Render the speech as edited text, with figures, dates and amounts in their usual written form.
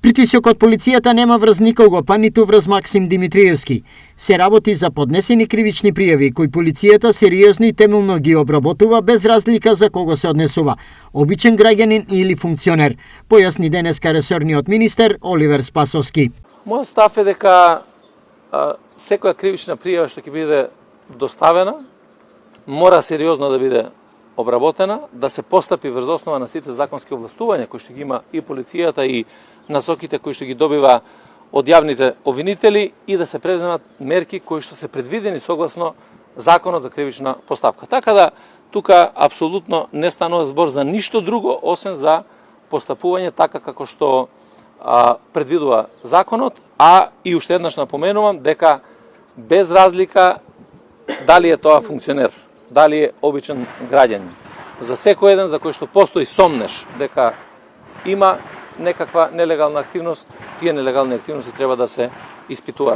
Притисокот полицијата нема врз никого, па ниту врз Максим Димитриевски. Се работи за поднесени кривични пријави кои полицијата сериозно и темелно ги обработува без разлика за кого се однесува, обичен граѓанин или функционер, појасни денеска ресорниот министер Оливер Спасовски. Мојот став е дека секоја кривична пријава што ќе биде доставена мора сериозно да биде обработена, да се постапи врз основа на сите законски овластувања кои што ги има и полицијата и насоките кои што ги добива од јавните обвинители и да се преземат мерки кои што се предвидени согласно Законот за кривична постапка. Така да тука апсолутно не станува збор за ништо друго освен за постапување така како што предвидува законот, а и уште еднаш напоменувам дека без разлика дали е тоа функционер, дали е обичен граѓанин, за секој еден за кој што постои сомнеш дека има некаква нелегална активност, тие нелегални активности треба да се испитуваат.